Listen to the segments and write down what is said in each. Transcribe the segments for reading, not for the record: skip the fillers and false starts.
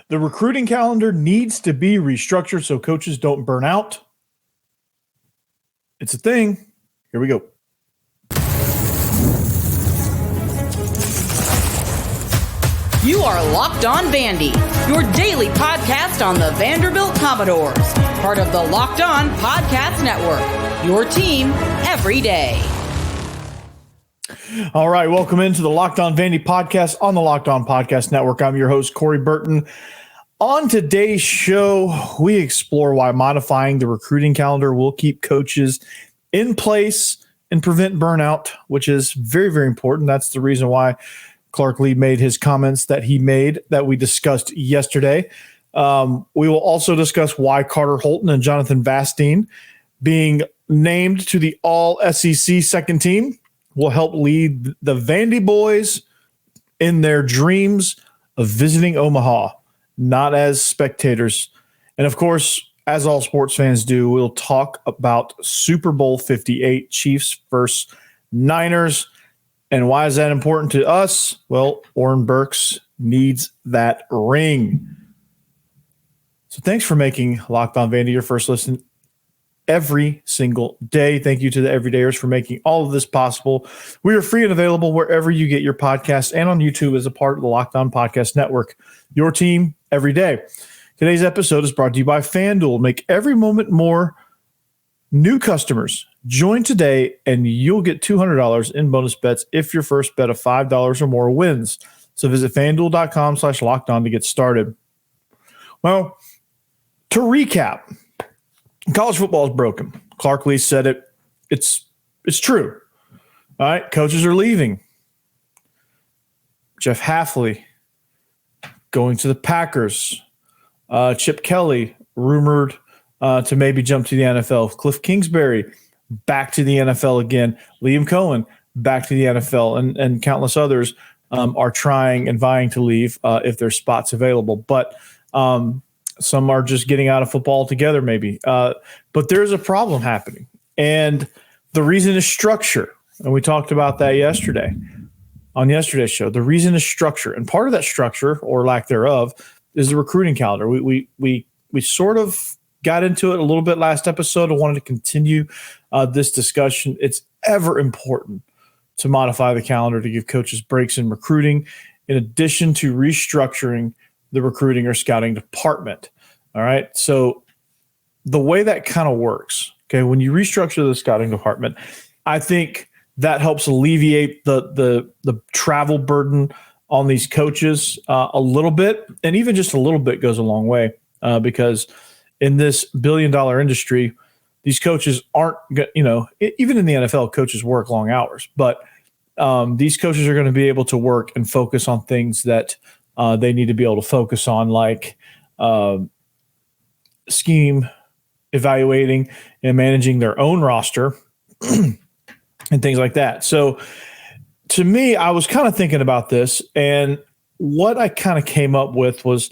The recruiting calendar needs to be restructured so coaches don't burn out. It's a thing. Here we go. You are Locked On Vandy, your daily podcast on the Vanderbilt Commodores. Part of the Locked On Podcast Network, your team every day. All right, welcome into the Locked On Vandy podcast on the Locked On Podcast Network. I'm your host, Corey Burton. On today's show, we explore why modifying the recruiting calendar will keep coaches in place and prevent burnout, which is very, very important. That's the reason why Clark Lee made his comments that he made that we discussed yesterday. We will also discuss why Carter Holton and Jonathan Vastine being named to the All-SEC second team will help lead the VandyBoys in their dreams of visiting Omaha, not as spectators. And of course, as all sports fans do, we'll talk about Super Bowl 58, Chiefs versus Niners. And why is that important to us? Well, Oren Burks needs that ring. So thanks for making Locked On Vandy your first listen every single day. Thank you to the everydayers for making all of this possible. We are free and available wherever you get your podcasts and on YouTube as a part of the Locked On Podcast Network, your team every day. Today's episode is brought to you by FanDuel. Make every moment more. New customers, join today and you'll get $200 in bonus bets if your first bet of $5 or more wins. So visit FanDuel.com/lockedon to get started. Well, to recap, college football is broken. Clark Lee said it. It's true. All right, coaches are leaving. Jeff Hafley going to the Packers. Chip Kelly rumored to maybe jump to the NFL. Cliff Kingsbury back to the NFL again. Liam Cohen back to the NFL, and countless others are trying and vying to leave if there's spots available. But some are just getting out of football altogether, maybe. But there's a problem happening, and the reason is structure. And we talked about that yesterday on yesterday's show. The reason is structure, and part of that structure, or lack thereof, is the recruiting calendar. We sort of got into it a little bit last episode. I wanted to continue this discussion. It's ever important to modify the calendar to give coaches breaks in recruiting, in addition to restructuring the recruiting or scouting department. All right. So the way that kind of works, okay, when you restructure the scouting department, I think that helps alleviate the travel burden on these coaches a little bit, and even just a little bit goes a long way because in this billion-dollar industry, these coaches aren't, even in the NFL, coaches work long hours, but these coaches are going to be able to work and focus on things that they need to be able to focus on, like scheme, evaluating, and managing their own roster and things like that. So to me, I was kind of thinking about this, and what I kind of came up with was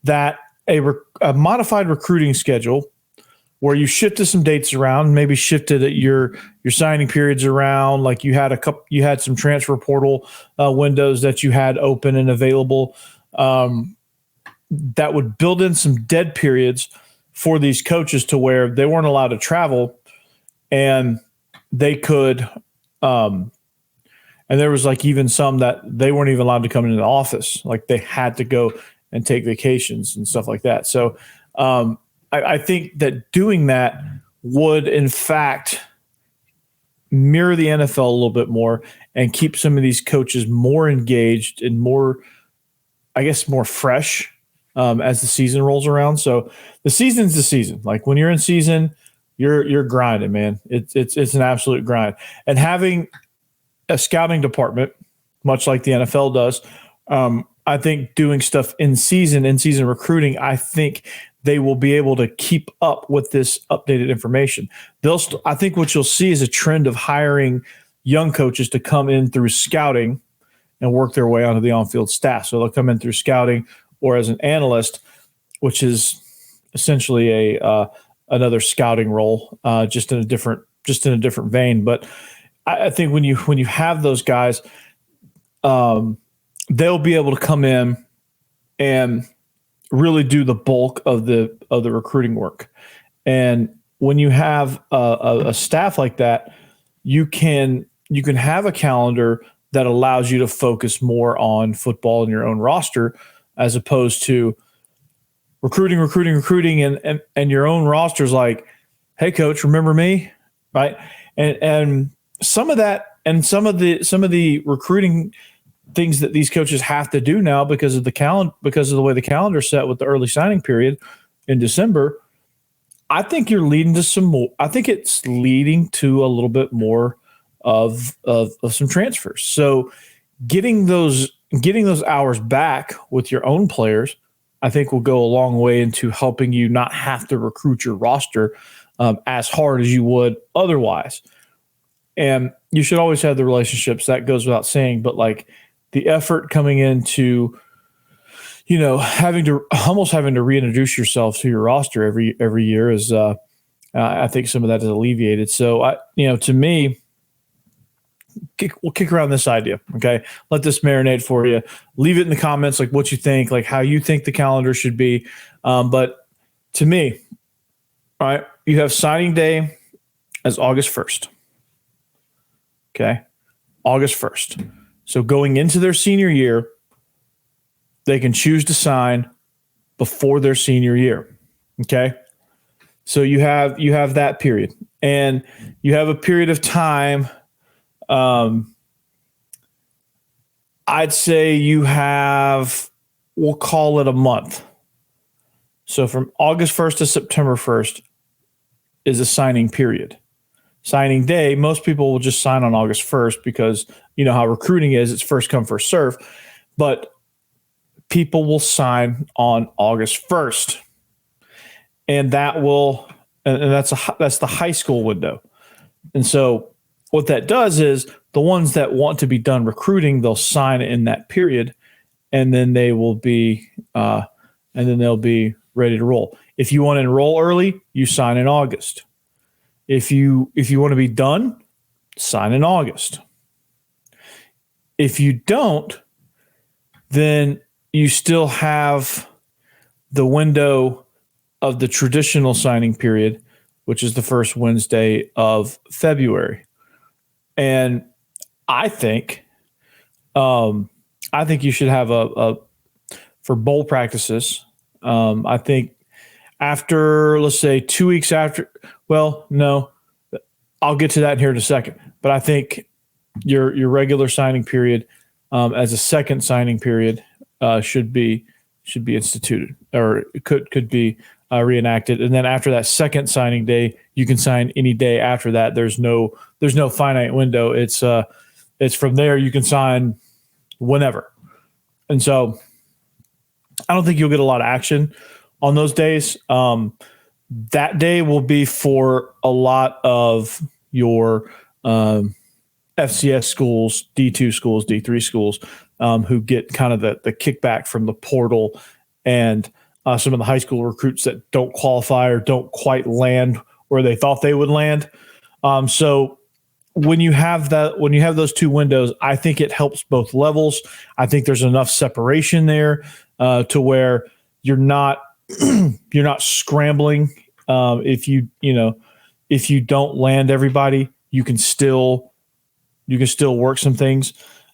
that a modified recruiting schedule where you shifted some dates around, maybe shifted your signing periods around, like you had some transfer portal windows that you had open and available, that would build in some dead periods for these coaches to where they weren't allowed to travel, and they could and there was like even some that they weren't even allowed to come into the office, like they had to go and take vacations and stuff like that. So I think that doing that would, in fact, mirror the NFL a little bit more and keep some of these coaches more engaged and more, I guess, more fresh as the season rolls around. So the season's the season. Like when you're in season, you're grinding, man. It's an absolute grind. And having a scouting department, much like the NFL does, I think doing stuff in season recruiting, I think they will be able to keep up with this updated information. I think what you'll see is a trend of hiring young coaches to come in through scouting and work their way onto the on-field staff. So they'll come in through scouting or as an analyst, which is essentially another scouting role, just in a different vein. But I think when you have those guys, they'll be able to come in and really do the bulk of the recruiting work. And when you have a staff like that, you can have a calendar that allows you to focus more on football in your own roster, as opposed to recruiting, and your own roster's like, hey coach, remember me? Right. And some of that, and some of the recruiting things that these coaches have to do now because of the way the calendar's set with the early signing period in December, I think you're leading to some more. I think it's leading to a little bit more of some transfers. So getting those hours back with your own players, I think will go a long way into helping you not have to recruit your roster as hard as you would otherwise. And you should always have the relationships. That goes without saying, but like the effort coming into, having to reintroduce yourself to your roster every year is, I think some of that is alleviated. So to me, we'll kick around this idea. Okay. Let this marinate for you. Leave it in the comments, like what you think, like how you think the calendar should be. But to me, all right, you have signing day as August 1st. Okay. August 1st. So going into their senior year, they can choose to sign before their senior year. Okay. So you have that period, and you have a period of time. I'd say you have, we'll call it a month. So from August 1st to September 1st is a signing period. Signing day, most people will just sign on August 1st because you know how recruiting is. It's first come, first serve. But people will sign on August 1st. And that's the high school window. And so what that does is the ones that want to be done recruiting, they'll sign in that period, and then they'll be ready to roll. If you want to enroll early, you sign in August. If you want to be done, sign in August. If you don't, then you still have the window of the traditional signing period, which is the first Wednesday of February. And I think you should have for bowl practices. I think after, let's say 2 weeks after, well, no, I'll get to that here in a second. But I think your regular signing period as a second signing period should be instituted, or it could be reenacted. And then after that second signing day, you can sign any day after that. There's no finite window. It's from there you can sign whenever. And so I don't think you'll get a lot of action on those days. That day will be for a lot of your FCS schools, D2 schools, D3 schools, who get kind of the kickback from the portal, and some of the high school recruits that don't qualify or don't quite land where they thought they would land. So when you have those two windows, I think it helps both levels. I think there's enough separation there to where you're not scrambling. If you don't land everybody, you can still work some things.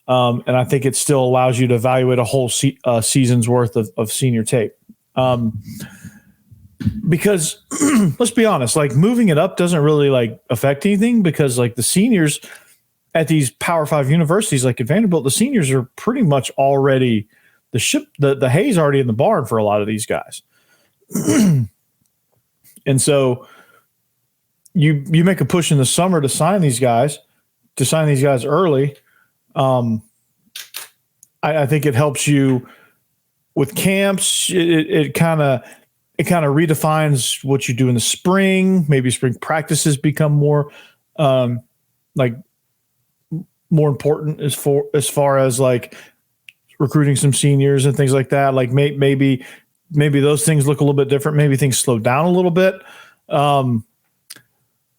And I think it still allows you to evaluate a whole season's worth of senior tape. Because let's be honest, like moving it up doesn't really like affect anything, because like the seniors at these Power 5 universities, like at Vanderbilt, the seniors are pretty much already the hay's already in the barn for a lot of these guys. And so you make a push in the summer to sign these guys early. I think it helps you with camps. It kind of redefines what you do in the spring. Maybe spring practices become more more important as far as like recruiting some seniors and things like that. Like maybe those things look a little bit different. Maybe things slow down a little bit.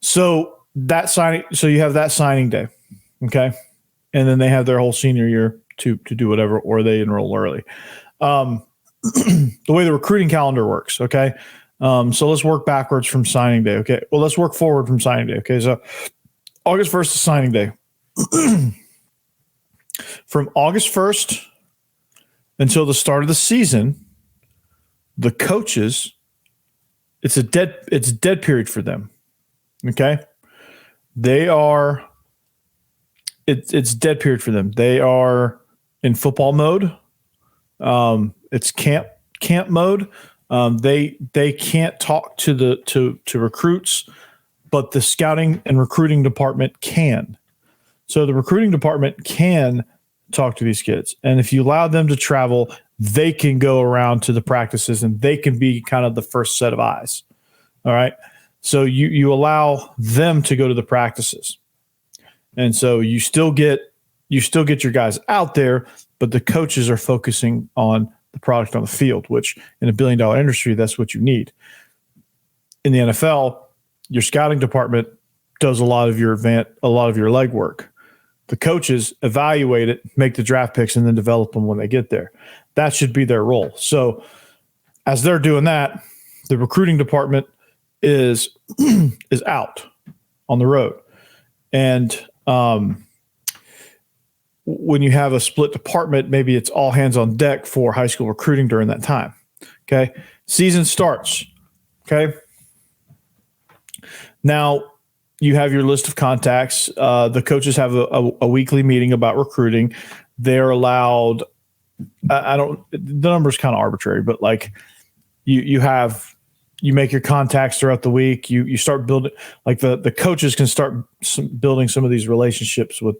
So you have that signing day. Okay. And then they have their whole senior year to do whatever, or they enroll early. the way the recruiting calendar works. Okay. So let's work backwards from signing day. Okay. Well, let's work forward from signing day. Okay. So August 1st is signing day. From August 1st until the start of the season, the coaches, it's dead period for them. Okay. It's dead period for them. They are in football mode. It's camp mode. They can't talk to recruits, but the scouting and recruiting department can. So the recruiting department can talk to these kids. And if you allow them to travel, they can go around to the practices and they can be kind of the first set of eyes. All right. So you allow them to go to the practices. And so you still get your guys out there, but the coaches are focusing on the product on the field, which in $1 billion industry, that's what you need. In the NFL, your scouting department does a lot of your legwork. The coaches evaluate it, make the draft picks, and then develop them when they get there. That should be their role. So as they're doing that, the recruiting department is out on the road. And when you have a split department, maybe it's all hands on deck for high school recruiting during that time. Okay. Season starts. Okay. Now you have your list of contacts. The coaches have a weekly meeting about recruiting. They're allowed, the number is kind of arbitrary, but like you make your contacts throughout the week. You start building, like the coaches can start building some of these relationships with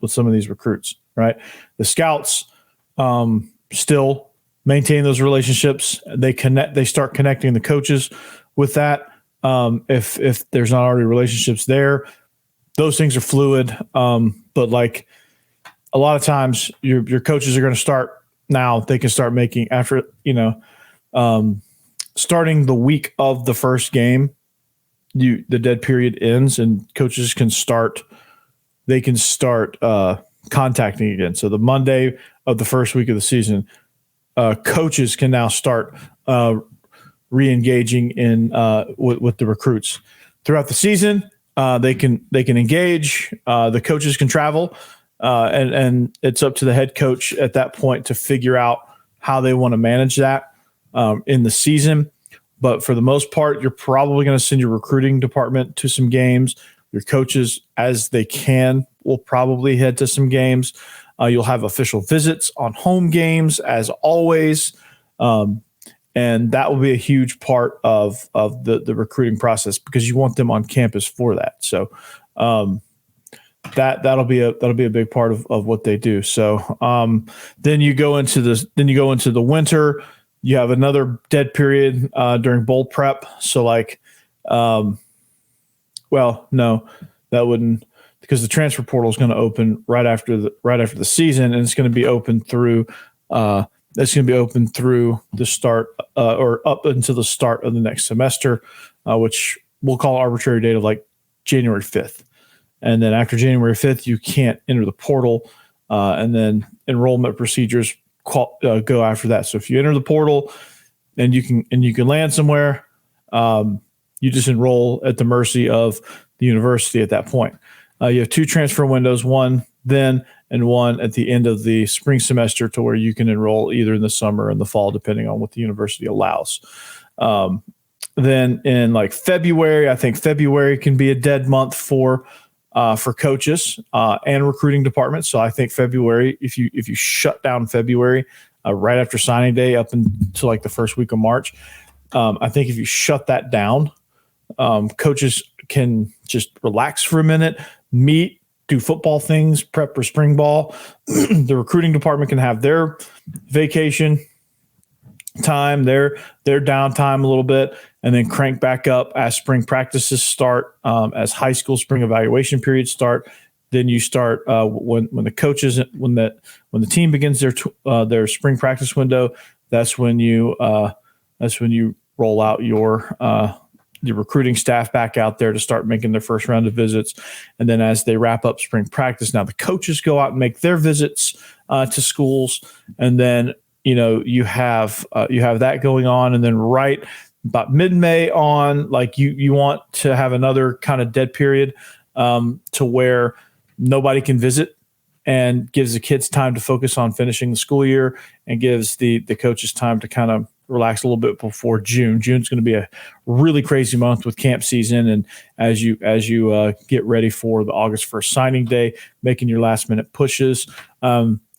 some of these recruits, right? The scouts still maintain those relationships. They start connecting the coaches with that. If there's not already relationships there, those things are fluid. But like a lot of times your coaches are going to start now. They can start making after, starting the week of the first game, the dead period ends and coaches can start contacting again. So the Monday of the first week of the season, coaches can now start re-engaging in with the recruits throughout the season. They can engage. The coaches can travel, and it's up to the head coach at that point to figure out how they want to manage that in the season. But for the most part, you're probably going to send your recruiting department to some games. Your coaches, as they can, will probably head to some games. You'll have official visits on home games, as always. And that will be a huge part of the recruiting process because you want them on campus for that. So that'll be a big part of what they do. So then you go into the winter. You have another dead period during bowl prep. So no, that wouldn't, because the transfer portal is going to open right after the season, and it's going to be open through. That's going to be open through the start or up until the start of the next semester, which we'll call arbitrary date of like January 5th. And then after January 5th, you can't enter the portal, and then enrollment procedures go after that. So if you enter the portal and you can land somewhere, you just enroll at the mercy of the university at that point. You have 2 transfer windows, one then and one at the end of the spring semester, to where you can enroll either in the summer or in the fall, depending on what the university allows. Then in like February, I think February can be a dead month for coaches and recruiting departments. So I think February, if you shut down February right after signing day up until like the first week of March, I think if you shut that down, coaches can just relax for a minute, meet, do football things, prep for spring ball. The recruiting department can have their vacation time, their downtime a little bit, and then crank back up as spring practices start, as high school spring evaluation periods start. Then you start when the coaches, when the team begins their spring practice window. That's when you roll out your recruiting staff back out there to start making their first round of visits. And then as they wrap up spring practice, now the coaches go out and make their visits to schools. And then you have that going on, and then right about mid-May on, like you want to have another kind of dead period to where nobody can visit, and gives the kids time to focus on finishing the school year, and gives the coaches time to kind of relax a little bit before June. June's going to be a really crazy month with camp season, and as you get ready for the August 1st signing day, making your last minute pushes.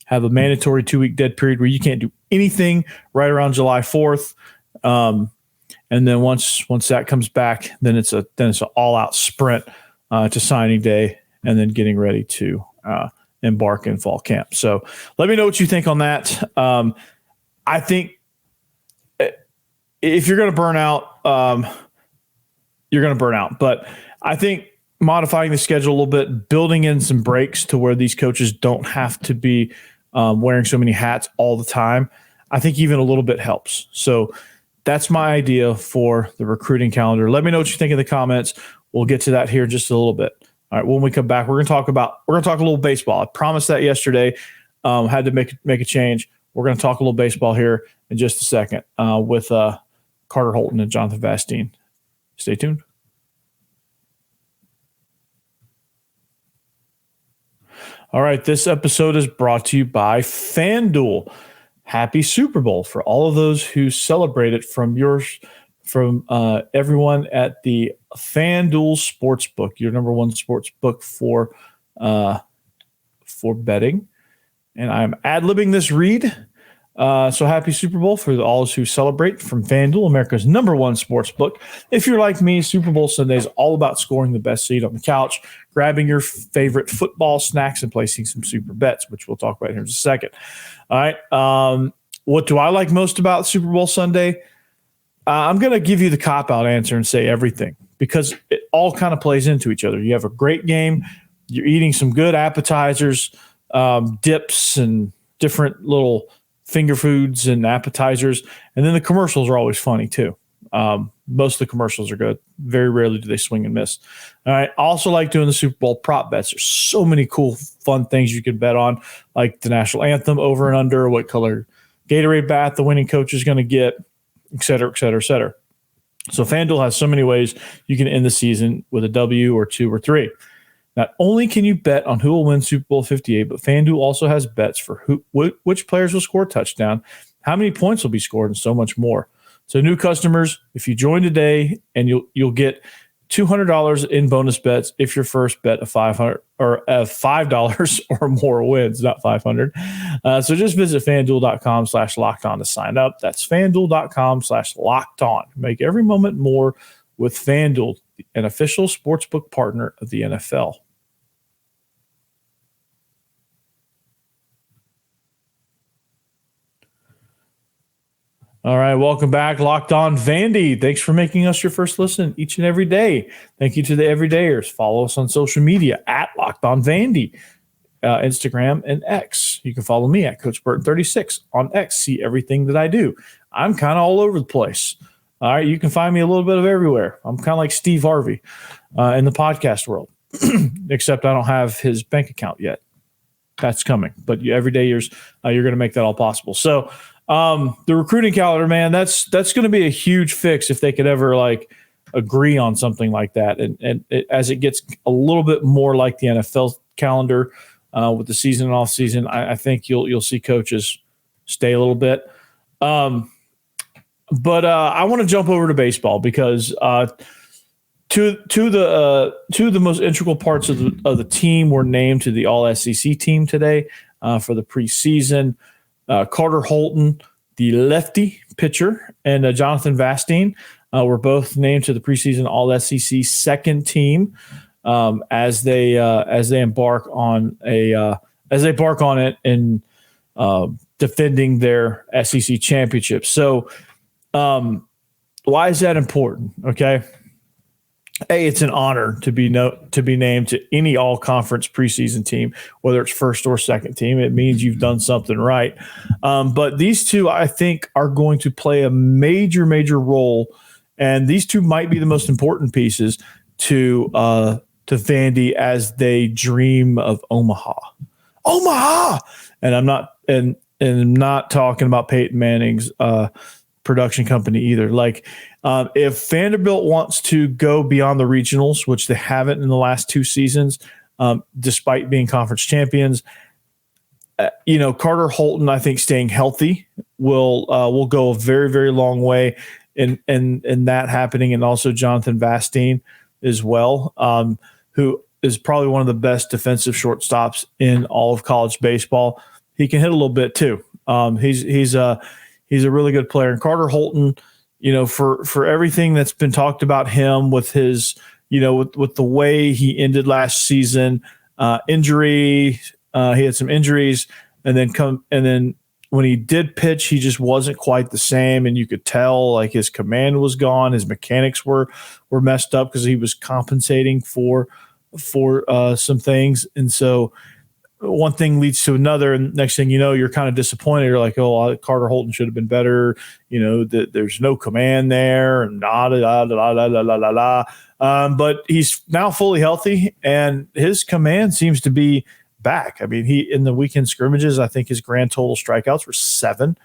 Have a mandatory 2-week dead period where you can't do anything right around July 4th. And then once that comes back, then it's an all out sprint to signing day, and then getting ready to embark in fall camp. So let me know what you think on that. I think if you're going to burn out, you're going to burn out. But I think modifying the schedule a little bit, building in some breaks to where these coaches don't have to be wearing so many hats all the time, I think even a little bit helps. So that's my idea for the recruiting calendar. Let me know what you think in the comments. We'll get to that here in just a little bit. All right, when we come back, we're going to talk a little baseball. I promised that yesterday. Had to make a change. We're going to talk a little baseball here in just a second with Carter Holton and Jonathan Vastine. Stay tuned. All right, this episode is brought to you by FanDuel. Happy Super Bowl for all of those who celebrate it from everyone at the FanDuel Sportsbook, your number one sportsbook for betting. And I'm ad-libbing this read. So happy Super Bowl for all those who celebrate from FanDuel, America's number one sportsbook. If you're like me, Super Bowl Sunday is all about scoring the best seat on the couch, grabbing your favorite football snacks, and placing some super bets, which we'll talk about here in just a second. All right. What do I like most about Super Bowl Sunday? I'm going to give you the cop-out answer and say everything, because it all kind of plays into each other. You have a great game. You're eating some good appetizers, dips, and different little finger foods and appetizers. And then the commercials are always funny too. Most of the commercials are good. Very rarely do they swing and miss. All right. I also like doing the Super Bowl prop bets. There's so many cool, fun things you can bet on, like the national anthem over and under, what color Gatorade bath the winning coach is going to get, et cetera, et cetera, et cetera. So FanDuel has so many ways you can end the season with a W or 2 or 3. Not only can you bet on who will win Super Bowl 58, but FanDuel also has bets for which players will score a touchdown, how many points will be scored, and so much more. So new customers, if you join today, and you'll get $200 in bonus bets if your first bet of $5 or more wins, not 500. So just visit FanDuel.com/lockedon to sign up. That's FanDuel.com/lockedon. Make every moment more with FanDuel, an official sportsbook partner of the NFL. All right, welcome back, Locked On Vandy. Thanks for making us your first listen each and every day. Thank you to the everydayers. Follow us on social media at Locked On Vandy, Instagram and X. You can follow me at Coach Burton36 on X. See everything that I do. I'm kind of all over the place. All right, you can find me a little bit of everywhere. I'm kind of like Steve Harvey in the podcast world, except I don't have his bank account yet. That's coming, but everydayers, you're going to make that all possible. So. The recruiting calendar, man, that's going to be a huge fix if they could ever agree on something like that. And as it gets a little bit more like the NFL calendar with the season and off season, I think you'll see coaches stay a little bit. But I want to jump over to baseball because two of the most integral parts of the team were named to the All SEC team today for the preseason. Carter Holton, the lefty pitcher, and Jonathan Vastine were both named to the preseason All SEC second team as they embark on it in defending their SEC championship. So, why is that important? Okay. A, it's an honor to be named to any all-conference preseason team, whether it's first or second team. It means you've done something right. But these two, I think, are going to play a major, major role, and these two might be the most important pieces to Vandy as they dream of Omaha. And I'm not, and I'm not talking about Peyton Manning's production company either. Like, if Vanderbilt wants to go beyond the regionals, which they haven't in the last 2 seasons, despite being conference champions, Carter Holton, I think staying healthy will go a very, very long way in that happening, and also Jonathan Vastine as well, who is probably one of the best defensive shortstops in all of college baseball. He can hit a little bit too. He's a really good player. And Carter Holton, for everything that's been talked about him with his, with the way he ended last season, injury. He had some injuries, and then when he did pitch, he just wasn't quite the same, and you could tell like his command was gone, his mechanics were messed up because he was compensating for some things, and so one thing leads to another, and next thing you know, you're kind of disappointed. You're like, oh, Carter Holton should have been better. There's no command there, and but he's now fully healthy, and his command seems to be back. I mean, he in the weekend scrimmages, I think his grand total strikeouts were 7.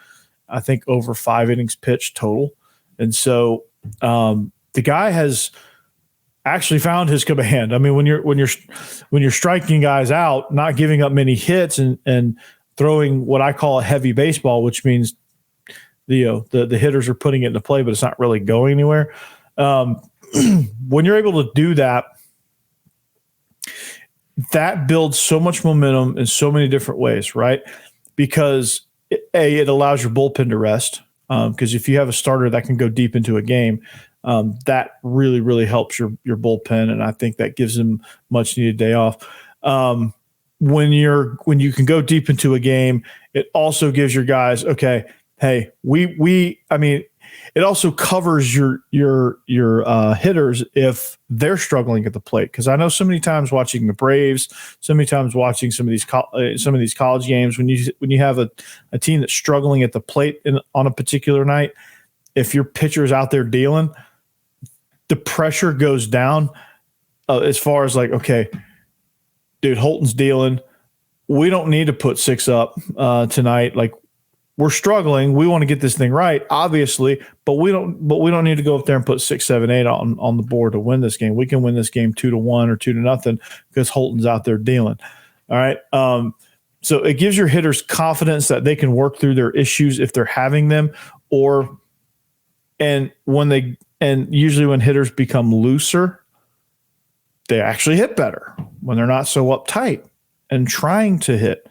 I think over 5 innings pitched total, and so the guy has actually found his command. I mean, when you're striking guys out, not giving up many hits, and throwing what I call a heavy baseball, which means the hitters are putting it into play, but it's not really going anywhere. When you're able to do that, that builds so much momentum in so many different ways, right? Because it allows your bullpen to rest. Because if you have a starter that can go deep into a game, that really, really helps your bullpen, and I think that gives them much needed day off. When you can go deep into a game, it also gives your guys, okay, hey, it also covers your hitters if they're struggling at the plate. Because I know so many times watching the Braves, so many times watching some of these college games, when you have a team that's struggling at the plate on a particular night, if your pitcher is out there dealing, the pressure goes down as far as like, okay, dude, Holton's dealing. We don't need to put 6 up tonight. Like, we're struggling. We want to get this thing right, obviously, but we don't need to go up there and put 6, 7, 8 on the board to win this game. We can win this game 2-1 or 2-0 because Holton's out there dealing. All right. So it gives your hitters confidence that they can work through their issues if they're having them, and usually when hitters become looser, they actually hit better when they're not so uptight and trying to hit.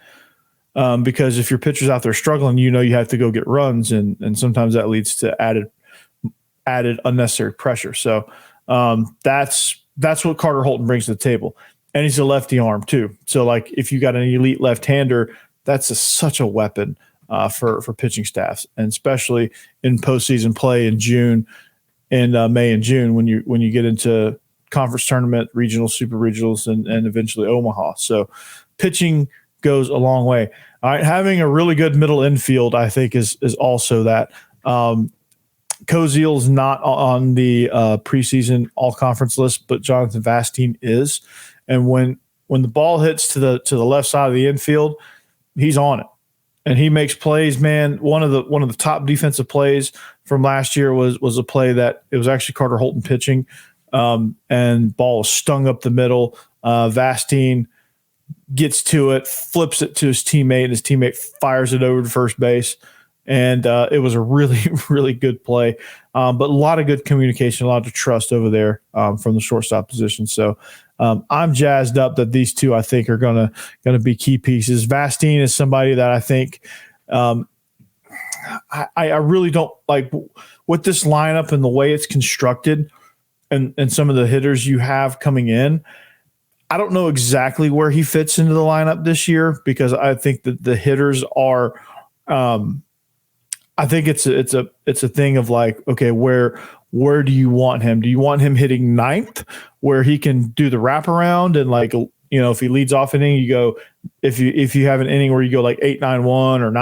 Because if your pitcher's out there struggling, you have to go get runs, and sometimes that leads to added unnecessary pressure. So that's what Carter Holton brings to the table, and he's a lefty arm too. So like if you got an elite left-hander, that's such a weapon for pitching staffs, and especially in postseason play in June and May and June when you get into conference tournament, regional, super regionals, and eventually Omaha. So pitching goes a long way. All right, having a really good middle infield, I think, is also that. Koziel's not on the preseason all-conference list, but Jonathan Vastine is. And when the ball hits to the left side of the infield, he's on it, and he makes plays. Man, one of the top defensive plays from last year was a play that it was actually Carter Holton pitching, and ball was stung up the middle. Vastine gets to it, flips it to his teammate, and his teammate fires it over to first base. And it was a really, really good play. But a lot of good communication, a lot of trust over there from the shortstop position. So I'm jazzed up that these two, I think, are gonna be key pieces. Vastine is somebody that I think I really don't like with this lineup and the way it's constructed and some of the hitters you have coming in. I don't know exactly where he fits into the lineup this year, because I think that the hitters are I think it's a thing of like, okay, where do you want him? Do you want him hitting 9th where he can do the wraparound and like, if he leads off inning, you go, if you have an inning where you go like 8-9-1 or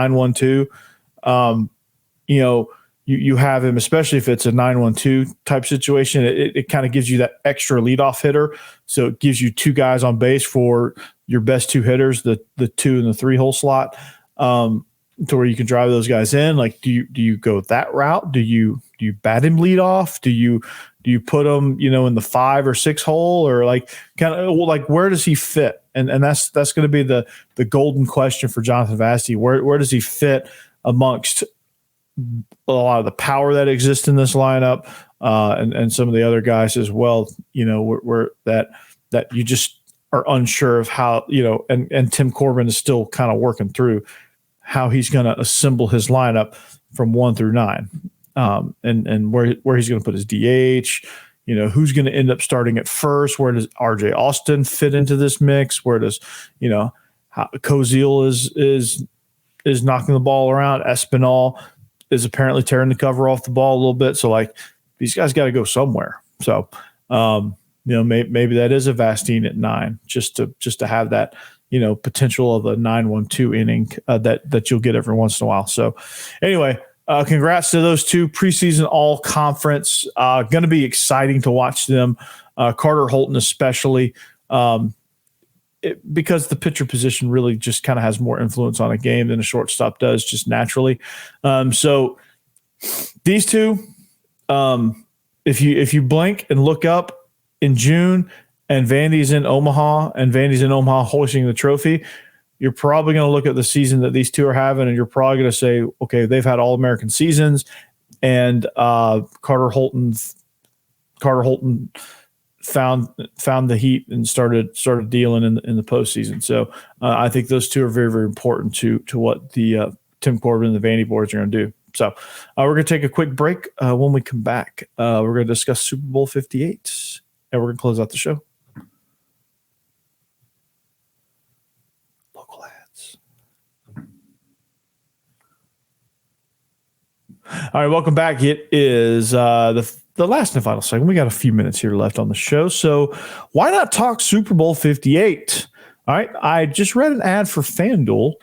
9-1-2, you have him, especially if it's a 9-1-2 type situation, it kind of gives you that extra leadoff hitter. So it gives you 2 guys on base for your best 2 hitters, the 2 and the 3 hole slot. to where you can drive those guys in? Like, do you go that route? Do you bat him lead off? Do you put him, in the 5 or 6 hole, or like kind of like where does he fit? And that's going to be the golden question for Jonathan Vastine. Where does he fit amongst a lot of the power that exists in this lineup, and some of the other guys as well? Where that you just are unsure of how, and Tim Corbin is still kind of working through how he's going to assemble his lineup from 1 through 9, and where he's going to put his DH. Who's going to end up starting at first? Where does RJ Austin fit into this mix? Where does, Koziel is knocking the ball around. Espinal is apparently tearing the cover off the ball a little bit. So like these guys got to go somewhere. So, maybe that is a Vastine at 9, just to have that, potential of a 9-1-2 inning that you'll get every once in a while. So anyway, congrats to those two preseason all conference. Going to be exciting to watch them. Carter Holton, especially, because the pitcher position really just kind of has more influence on a game than a shortstop does just naturally. So these two, if you blink and look up in June and Vandy's in Omaha hoisting the trophy, you're probably going to look at the season that these two are having, and you're probably going to say, okay, they've had All-American seasons, and Carter Holton found the heat and started dealing in the postseason. So I think those two are very, very important to what the Tim Corbin and the VandyBoys are going to do. So we're going to take a quick break. When we come back, we're going to discuss Super Bowl 58, and we're going to close out the show. Local ads. All right, welcome back. It is the last and final segment. We got a few minutes here left on the show, so why not talk Super Bowl 58? All right, I just read an ad for FanDuel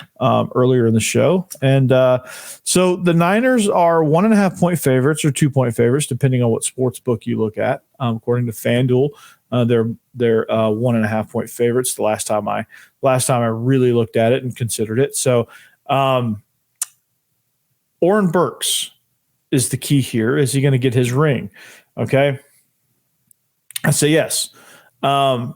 earlier in the show, and so the Niners are 1.5-point favorites or 2-point favorites, depending on what sports book you look at. According to FanDuel, they're 1.5-point favorites. The last time I really looked at it and considered it. So, Oren Burks is the key here. Is he going to get his ring? Okay, I say yes, and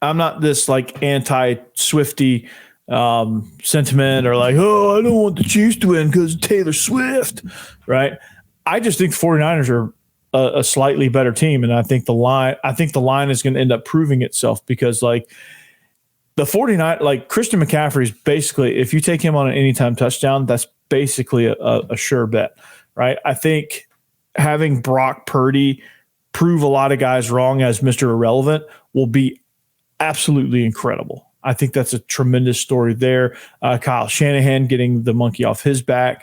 I'm not this like anti-Swifty sentiment, or like, oh, I don't want the Chiefs to win because Taylor Swift, right? I just think the 49ers are a slightly better team, and I think the line is going to end up proving itself, because like the 49, like Christian McCaffrey is basically, if you take him on an anytime touchdown, that's basically a sure bet, right? I think having Brock Purdy prove a lot of guys wrong as Mr. Irrelevant will be absolutely incredible. I think that's a tremendous story there. Kyle Shanahan getting the monkey off his back.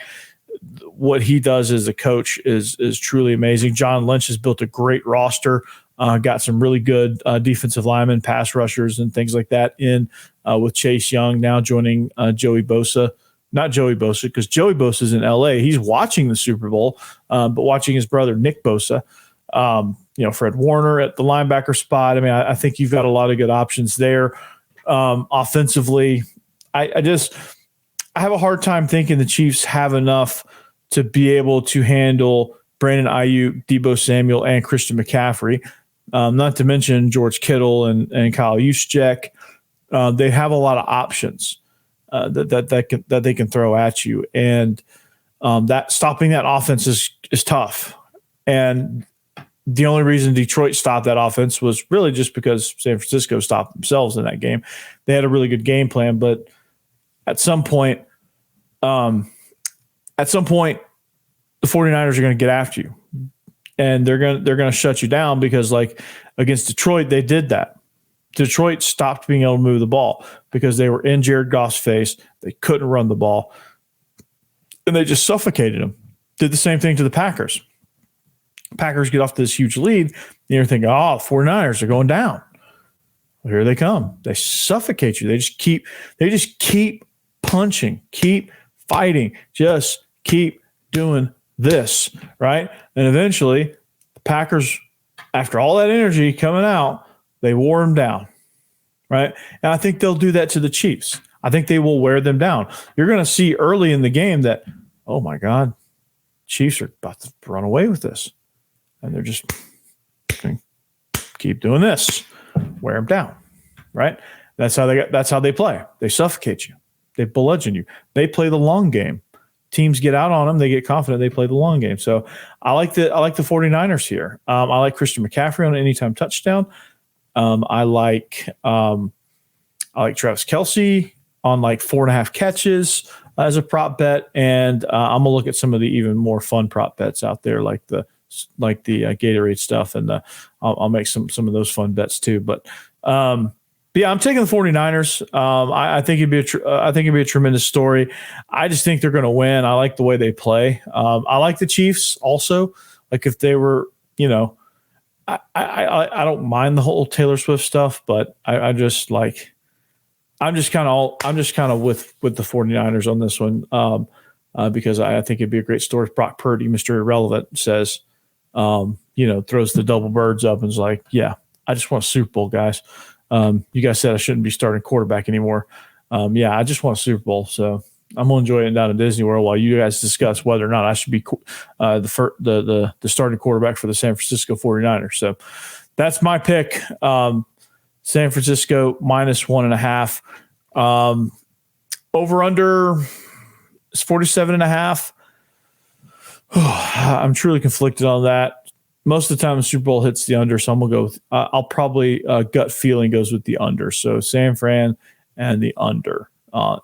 What he does as a coach is truly amazing. John Lynch has built a great roster, got some really good defensive linemen, pass rushers, and things like that in with Chase Young now joining Joey Bosa. Not Joey Bosa, because Joey Bosa is in L.A. He's watching the Super Bowl, but watching his brother Nick Bosa. Fred Warner at the linebacker spot. I mean, I think you've got a lot of good options there. Offensively, I have a hard time thinking the Chiefs have enough to be able to handle Brandon Ayuk, Deebo Samuel, and Christian McCaffrey. Not to mention George Kittle and Kyle Juszczyk. They have a lot of options that they can throw at you, and that stopping that offense is tough. And the only reason Detroit stopped that offense was really just because San Francisco stopped themselves in that game. They had a really good game plan, but at some point, the 49ers are going to get after you, and they're going to shut you down, because like against Detroit, they did that. Detroit stopped being able to move the ball because they were in Jared Goff's face. They couldn't run the ball, and they just suffocated them. Did the same thing to the Packers. Packers get off to this huge lead, and you're thinking, oh, 49ers are going down. Well, here they come. They suffocate you. They just keep punching, keep fighting, just keep doing this, right? And eventually, the Packers, after all that energy coming out, they wore them down, right? And I think they'll do that to the Chiefs. I think they will wear them down. You're going to see early in the game that, oh my God, Chiefs are about to run away with this. And they're just going to keep doing this. Wear them down, right? That's how they play. They suffocate you. They bludgeon you. They play the long game. Teams get out on them. They get confident. They play the long game. So I like the 49ers here. I like Christian McCaffrey on an anytime touchdown. I like Travis Kelce on like 4.5 catches as a prop bet, and I'm gonna look at some of the even more fun prop bets out there, like the Gatorade stuff, and I'll make some of those fun bets too. But yeah, I'm taking the 49ers. I think it'd be a tremendous story. I just think they're going to win. I like the way they play. I like the Chiefs also. Like if they were, I don't mind the whole Taylor Swift stuff, but I'm just kind of with the 49ers on this one because I think it'd be a great story. Brock Purdy, Mr. Irrelevant, says, throws the double birds up and is like, yeah, I just want a Super Bowl, guys. You guys said I shouldn't be starting quarterback anymore. Yeah, I just want a Super Bowl. So I'm going to enjoy it down at Disney World while you guys discuss whether or not I should be the starting quarterback for the San Francisco 49ers. So that's my pick. San Francisco -1.5. Over under is 47.5. I'm truly conflicted on that. Most of the time the Super Bowl hits the under, so I'm going to go with, I'll probably gut feeling goes with the under. So San Fran and the under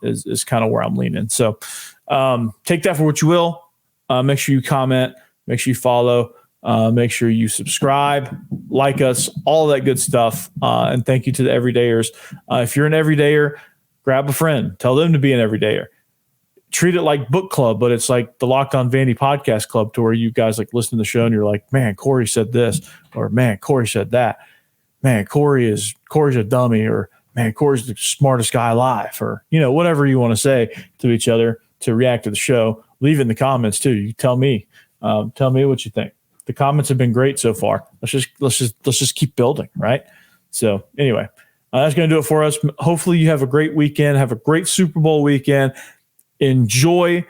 is kind of where I'm leaning. So take that for what you will. Make sure you comment, make sure you follow, make sure you subscribe, like us, all that good stuff. And thank you to the everydayers. If you're an everydayer, grab a friend, tell them to be an everydayer. Treat it like book club, but it's like the Locked On Vandy podcast club, to where you guys like listen to the show and you're like, man, Corey said this, or man, Corey said that. Man, Corey's a dummy, or man, Corey's the smartest guy alive, or whatever you want to say to each other to react to the show. Leave it in the comments too. You tell me what you think. The comments have been great so far. Let's just keep building, right? So anyway, that's going to do it for us. Hopefully you have a great weekend. Have a great Super Bowl weekend. Enjoy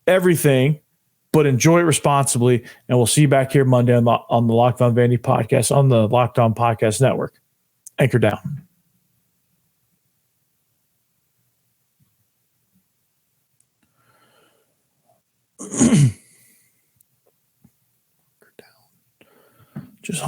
everything, but enjoy it responsibly. And we'll see you back here Monday on the Locked On Vandy podcast on the Locked On Podcast Network. Anchor down. Just